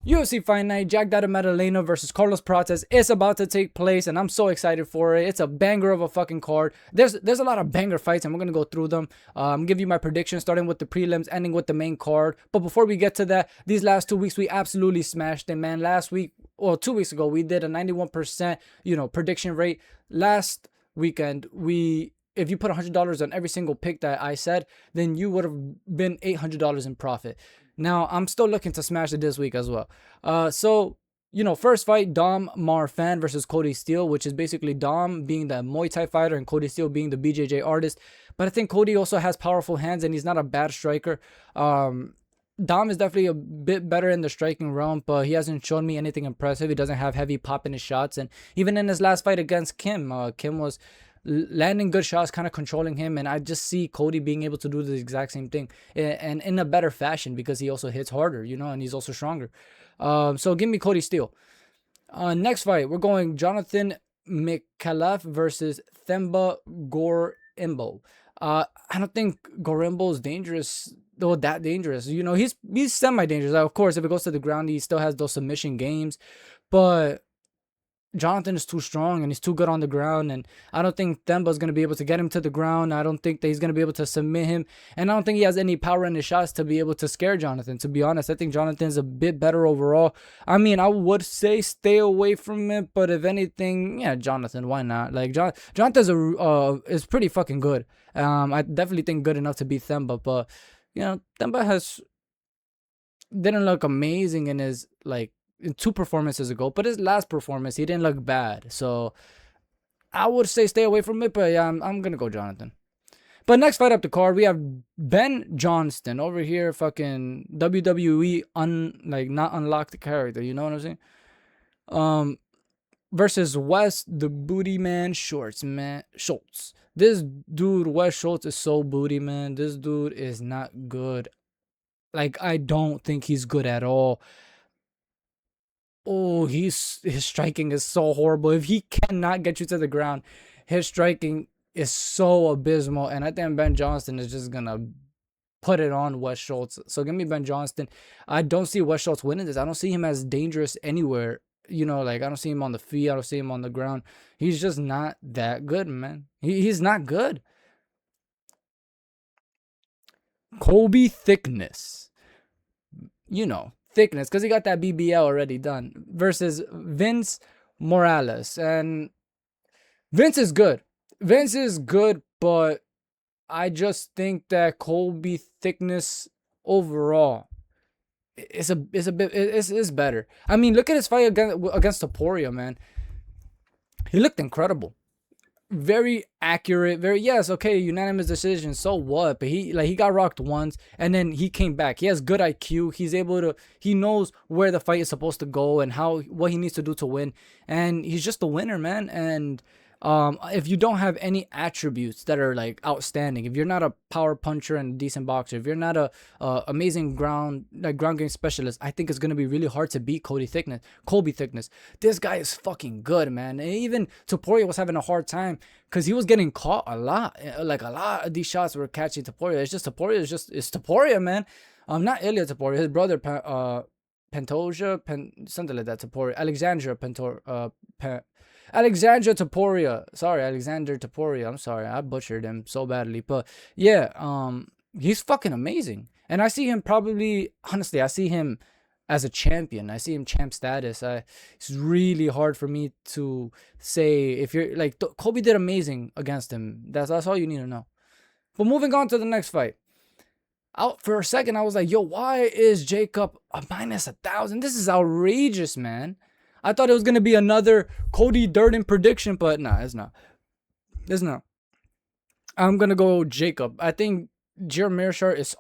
UFC Fight Night, Della Maddalena versus Carlos Prates is about to take place, and I'm so excited for it. It's a banger of a fucking card. There's a lot of banger fights, and we're gonna go through them. Give you my predictions, starting with the prelims, ending with the main card. But before we get to that, these last 2 weeks we absolutely smashed it, man. Last week, well, 2 weeks ago, we did a 91%, prediction rate. Last weekend, if you put $100 on every single pick that I said, then you would have been $800 in profit. Now, I'm still looking to smash it this week as well. First fight, Dom Marfan versus Cody Steele, which is basically Dom being the Muay Thai fighter and Cody Steele being the BJJ artist. But I think Cody also has powerful hands and he's not a bad striker. Dom is definitely a bit better in the striking realm, but he hasn't shown me anything impressive. He doesn't have heavy pop in his shots. And even in his last fight against Kim, Kim was landing good shots, kind of controlling him, and I just see Cody being able to do the exact same thing, and in a better fashion because he also hits harder, and he's also stronger. So give me Cody Steele. Next fight, we're going Jonathan Mikhailov versus Themba Gorimbo. I don't think Gorimbo is dangerous, though that dangerous. He's semi-dangerous. Of course, if it goes to the ground, he still has those submission games, but Jonathan is too strong and he's too good on the ground, and I don't think Themba's going to be able to get him to the ground. I don't think that he's going to be able to submit him, and I don't think he has any power in his shots to be able to scare Jonathan, to be honest. I think Jonathan's a bit better overall. I mean, I would say stay away from it, but if anything, yeah, Jonathan, why not? Like, Jonathan's is pretty fucking good. I definitely think good enough to beat Themba, but, Themba didn't look amazing in his, in 2 performances ago, but his last performance he didn't look bad, so I would say stay away from it. But yeah, I'm gonna go Jonathan. But next fight up the card, we have Ben Johnston over here, fucking WWE not unlocked character, you know what I'm saying? Versus Wes the Booty Man Schultz. This dude Wes Schultz is so booty, man. This dude is not good. I don't think he's good at all. Oh, his striking is so horrible. If he cannot get you to the ground, his striking is so abysmal. And I think Ben Johnston is just going to put it on Wes Schultz. So give me Ben Johnston. I don't see Wes Schultz winning this. I don't see him as dangerous anywhere. I don't see him on the feet. I don't see him on the ground. He's just not that good, man. He's not good. Kobe Thickness. Thickness, because he got that BBL already done, versus Vince Morales. And Vince is good, but I just think that Kobe Thickness overall is better. I mean, look at his fight against Topuria, man. He looked incredible. Very accurate, unanimous decision, so what? But he got rocked once and then he came back. He has good IQ. He knows where the fight is supposed to go and what he needs to do to win, and he's just a winner, man. And if you don't have any attributes that are outstanding, if you're not a power puncher and a decent boxer, if you're not a amazing ground game specialist, I think it's gonna be really hard to beat Kobe Thickness. This guy is fucking good, man. And even Topuria was having a hard time because he was getting caught a lot. A lot of these shots were catching Topuria. It's just Topuria it's Topuria, man. Not Ilya Topuria, his brother something like that. Topuria, Alexander Topuria. I'm sorry, I butchered him so badly. But yeah, he's fucking amazing. And I see him I see him as a champion. I see him champ status. It's really hard for me to say if you're Kobe did amazing against him. That's all you need to know. But moving on to the next fight. For a second, I was like, yo, why is Jacob a -1,000? This is outrageous, man. I thought it was going to be another Cody Durden prediction, but nah, it's not. It's not. I'm going to go Jacob. I think Jeremy Mearshart is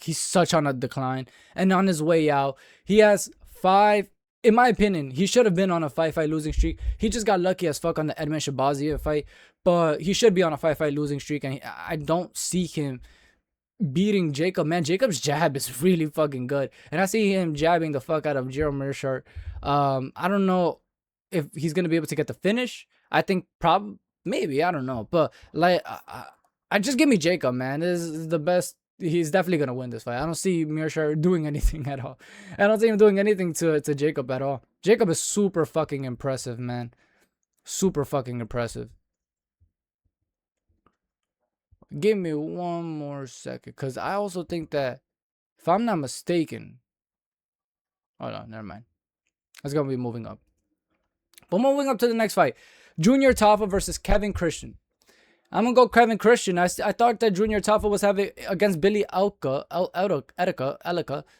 he's such on a decline and on his way out. He has 5, in my opinion, he should have been on a 5-fight losing streak. He just got lucky as fuck on the Edmund Shabazian fight, but he should be on a 5-fight losing streak, and I don't see him beating Jacob, man. Jacob's jab is really fucking good, and I see him jabbing the fuck out of Jeremy Mearshart. I don't know if he's gonna be able to get the finish. I think maybe, I don't know, but I just give me Jacob, man. This is the best he's definitely gonna win this fight. I don't see Mearshart doing anything at all. I don't see him doing anything to Jacob at all. Jacob is super fucking impressive, man. Super fucking impressive. Give me one more second, because I also think that, if I'm not mistaken, hold on, never mind. It's gonna be moving up. But moving up to the next fight, Junior Tafa versus Kevin Christian. I'm gonna go Kevin Christian. I thought that Junior Tafa was having against Billy Elika,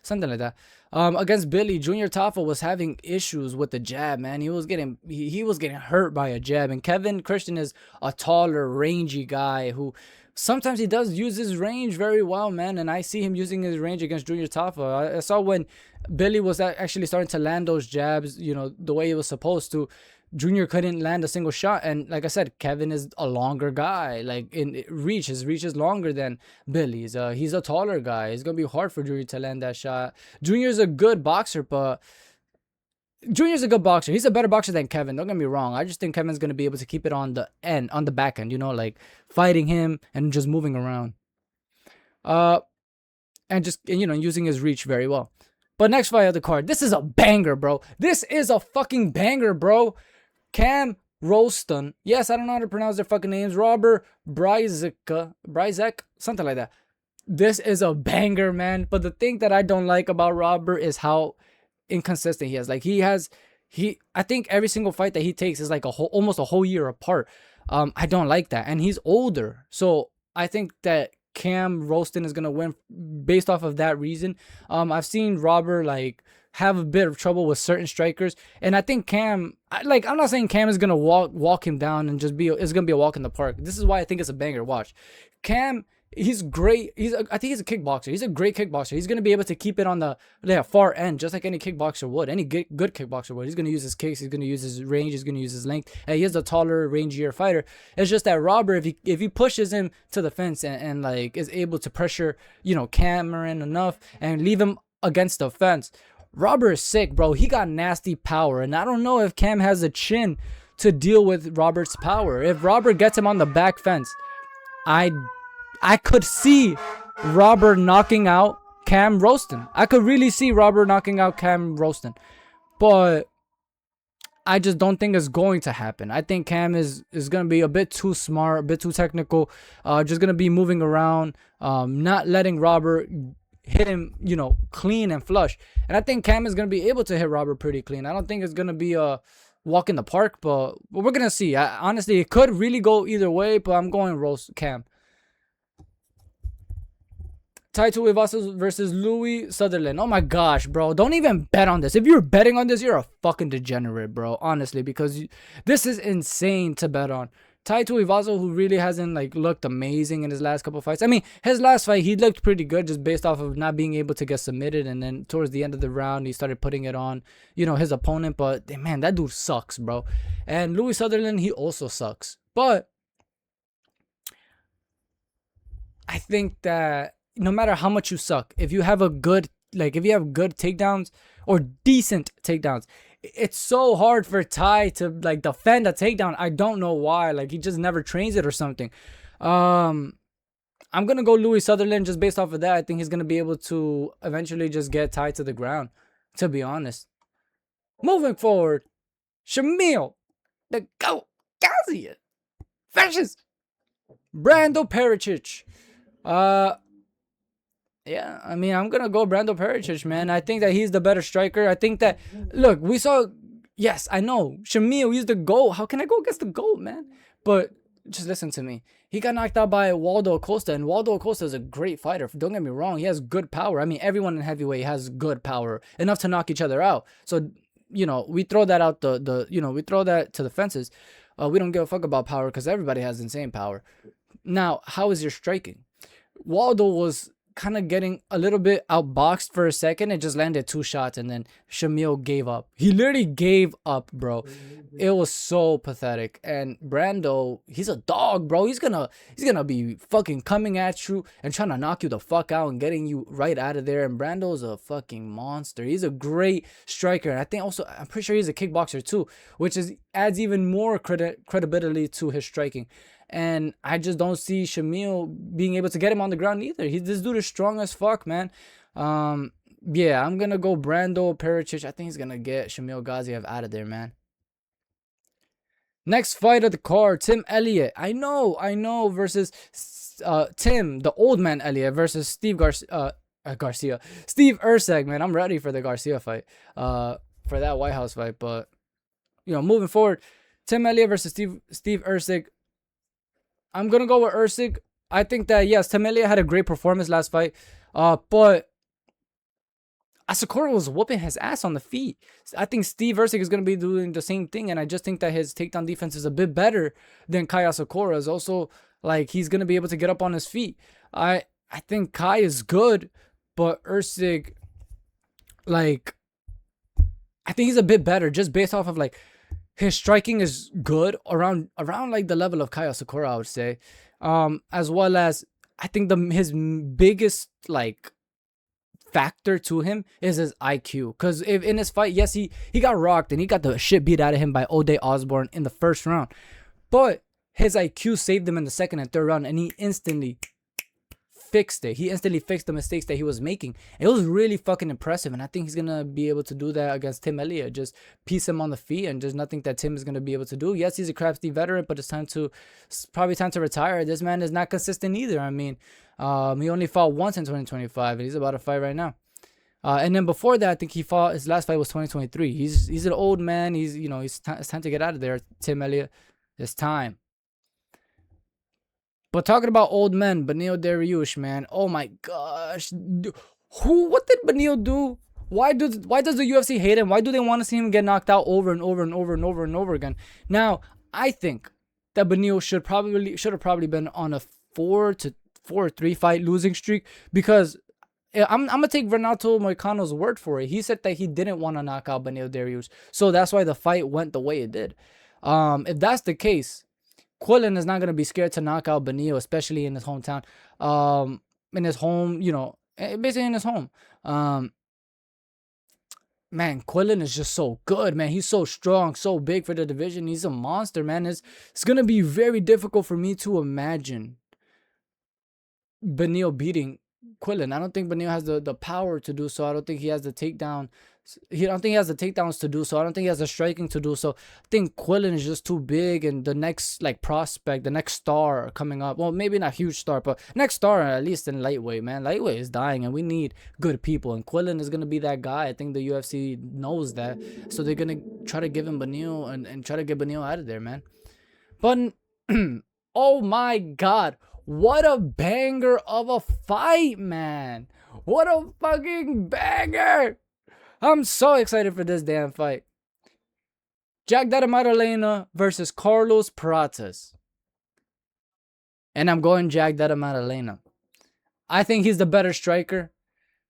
something like that. Against Billy, Junior Tafa was having issues with the jab, man. He was getting hurt by a jab, and Kevin Christian is a taller, rangy guy who sometimes he does use his range very well, man. And I see him using his range against Junior Tafa. I saw when Billy was actually starting to land those jabs, you know, the way he was supposed to. Junior couldn't land a single shot, and like I said, Kevin is a longer guy. Like in reach, his reach is longer than Billy's. He's a taller guy. It's gonna be hard for Junior to land that shot. Junior's a good boxer, but Junior's a good boxer. He's a better boxer than Kevin. Don't get me wrong. I just think Kevin's gonna be able to keep it on the end, on the back end. You know, like fighting him and just moving around. And just using his reach very well. But next fight of the card, this is a banger, bro. This is a fucking banger, bro. Cam Roston. Yes, I don't know how to pronounce their fucking names. Robert Bryzek, something like that. This is a banger, man. But the thing that I don't like about Robert is how inconsistent he is. Like I think every single fight that he takes is like almost a whole year apart. I don't like that. And he's older. So I think that Cam Roston is gonna win based off of that reason. I've seen Robert like have a bit of trouble with certain strikers, and I think Cam, I'm not saying Cam is gonna walk him down and it's gonna be a walk in the park. This is why I think it's a banger. Watch, Cam, he's great. I think he's a kickboxer. He's a great kickboxer. He's gonna be able to keep it on the far end, just like any kickboxer would. Any good kickboxer would. He's gonna use his kicks. He's gonna use his range. He's gonna use his length. And he is a taller, rangier fighter. It's just that Robert, if he pushes him to the fence and like is able to pressure Cameron enough and leave him against the fence, Robert is sick, bro. He got nasty power, and I don't know if Cam has a chin to deal with Robert's power. If Robert gets him on the back fence, I could see Robert knocking out Cam Roston. I could really see Robert knocking out Cam Roston. But I just don't think it's going to happen. I think Cam is going to be a bit too smart, a bit too technical. Just going to be moving around, not letting Robert hit him, clean and flush. And I think Cam is going to be able to hit Robert pretty clean. I don't think it's going to be a walk in the park, but we're going to see. Honestly, it could really go either way, but I'm going Cam. Taito Iwasa versus Louis Sutherland. Oh my gosh, bro. Don't even bet on this. If you're betting on this, you're a fucking degenerate, bro. Honestly, because this is insane to bet on. Taito Iwasa, who really hasn't looked amazing in his last couple fights. I mean, his last fight, he looked pretty good just based off of not being able to get submitted. And then towards the end of the round, he started putting it on, his opponent. But, man, that dude sucks, bro. And Louis Sutherland, he also sucks. But I think that no matter how much you suck, if you have good takedowns or decent takedowns, it's so hard for Ty to defend a takedown. I don't know why. He just never trains it or something. I'm gonna go Louis Sutherland just based off of that. I think he's gonna be able to eventually just get Ty to the ground, to be honest. Moving forward, Shamil, the GOAT, Gazian versus Brando Pericic. Yeah, I mean, I'm going to go Brando Pericic, man. I think that he's the better striker. I think that, look, we saw, yes, I know, Shamil, he's the GOAT. How can I go against the GOAT, man? But just listen to me. He got knocked out by Waldo Acosta, and Waldo Acosta is a great fighter. Don't get me wrong. He has good power. I mean, everyone in heavyweight has good power, enough to knock each other out. So, we throw that out we throw that to the fences. We don't give a fuck about power because everybody has insane power. Now, how is your striking? Waldo was kind of getting a little bit outboxed for a second and just landed 2 shots, and then Shamil gave up. He literally gave up, bro. It was so pathetic. And Brando, he's a dog, bro. He's gonna be fucking coming at you and trying to knock you the fuck out and getting you right out of there. And Brando's a fucking monster. He's a great striker. And I think also, I'm pretty sure he's a kickboxer too, which adds even more credibility to his striking. and I just don't see Shamil being able to get him on the ground either. This dude is strong as fuck, man. Yeah, I'm gonna go Brando Pericic. I think he's gonna get Shamil Gaziev out of there, man. Next fight of the card, Tim Elliott. I know, versus Tim, the old man Elliott, versus Steve Garcia. Steve Erceg, man. I'm ready for the Garcia fight. For that White House fight. But, moving forward, Tim Elliott versus Steve Erceg. I'm going to go with Erceg. I think that, yes, Tim Elliott had a great performance last fight. But Asakura was whooping his ass on the feet. I think Steve Erceg is going to be doing the same thing, and I just think that his takedown defense is a bit better than Kai Asakura's. Also, like, he's going to be able to get up on his feet. I think Kai is good, but Erceg, like, I think he's a bit better just based off of, like, his striking is good around like the level of Kai Asakura, I would say. As well as I think his biggest, like, factor to him is his IQ. Because if in his fight, yes, he got rocked and he got the shit beat out of him by O'Day Osborne in the first round, but his IQ saved him in the second and third round, and he instantly fixed it. He instantly fixed the mistakes that he was making. It was really fucking impressive, and I think he's gonna be able to do that against Tim Elliott. Just piece him on the feet, and there's nothing that Tim is gonna be able to do. Yes, he's a crafty veteran, but it's probably time to retire. This man is not consistent either. I mean, he only fought once in 2025, and he's about to fight right now. And then before that, I think his last fight was 2023. He's an old man. It's time to get out of there. Tim Elliott, it's time. But talking about old men, Beneil Dariush, man. Oh my gosh. What did Beneil do? Why does the UFC hate him? Why do they want to see him get knocked out over and over and over and over and over again? Now, I think that Beneil should have probably been on a 4-3 fight losing streak, because I'm gonna take Renato Moicano's word for it. He said that he didn't want to knock out Beneil Dariush, so that's why the fight went the way it did. If that's the case, Quillen is not going to be scared to knock out Beneil, especially in his hometown. In his home, basically in his home. Man, Quillen is just so good, man. He's so strong, so big for the division. He's a monster, man. It's going to be very difficult for me to imagine Beneil beating Quillen. I don't think Beneil has the power to do so. I don't think he has the takedown. I don't think he has the takedowns to do so. I don't think he has the striking to do so. I think Quillen is just too big, and the next, like, prospect, the next star coming up, well, maybe not huge star, but next star at least in lightweight, man. Lightweight is dying, and we need good people, and Quillen is going to be that guy. I think the UFC knows that, so they're going to try to give him Beneil and try to get Beneil out of there, man. But oh my god, what a banger of a fight, man. What a fucking banger. I'm so excited for this damn fight. Jack Della Maddalena versus Carlos Prates. And I'm going Jack Della Maddalena. I think he's the better striker.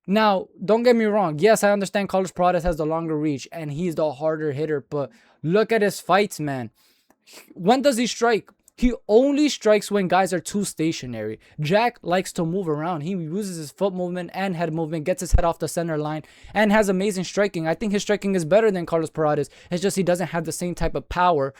Now, don't get me wrong. Yes, I understand Carlos Prates has the longer reach and he's the harder hitter, but look at his fights, man. When does he strike? He only strikes when guys are too stationary. Jack likes to move around. He uses his foot movement and head movement, gets his head off the center line, and has amazing striking. I think his striking is better than Carlos Prates. It's just he doesn't have the same type of power.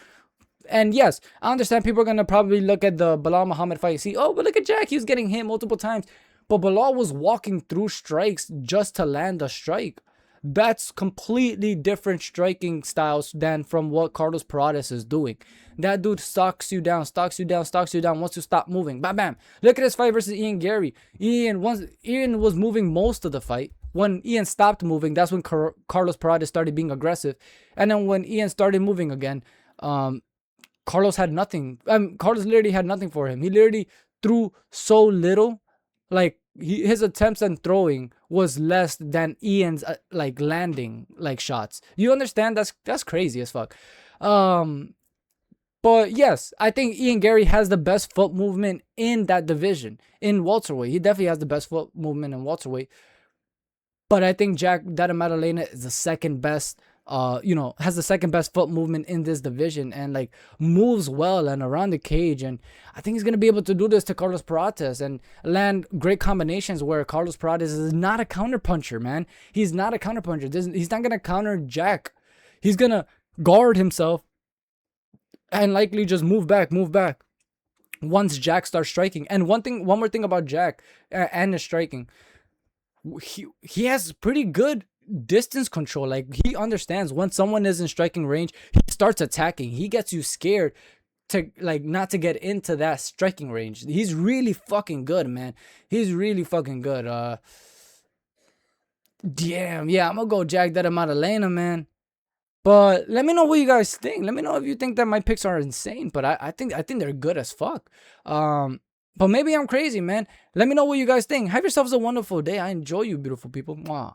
And yes, I understand people are going to probably look at the Belal Muhammad fight and see, oh, but look at Jack. He was getting hit multiple times. But Belal was walking through strikes just to land a strike. That's completely different striking styles than from what Carlos Prates is doing. That dude stalks you down once you stop moving. Bam, bam. Look at his fight versus Ian Gary. Ian was moving most of the fight. When Ian stopped moving, that's when Carlos Prates started being aggressive. And then when Ian started moving again, Carlos had nothing. Carlos literally had nothing for him. He literally threw so little. Like, his attempts and throwing was less than Ian's like landing like shots. You understand? That's crazy as fuck. But yes, I think Ian Gary has the best foot movement in that division in welterweight. He definitely has the best foot movement in welterweight. But I think Jack Della Maddalena is the second best. Has the second best foot movement in this division and like moves well and around the cage. And I think he's going to be able to do this to Carlos Prates and land great combinations where Carlos Prates is not a counterpuncher, man. He's not a counterpuncher. He's not going to counter Jack. He's going to guard himself and likely just move back. once Jack starts striking. And one more thing about Jack and his striking, he has pretty good distance control. Like, he understands when someone is in striking range, he starts attacking. He gets you scared to, like, not to get into that striking range. He's really fucking good, man. He's really fucking good. Damn, yeah, I'm gonna go Jack Della Maddalena, man. But let me know what you guys think. Let me know if you think that my picks are insane. But I think they're good as fuck. But maybe I'm crazy, man. Let me know what you guys think. Have yourselves a wonderful day. I enjoy you, beautiful people. Mwah.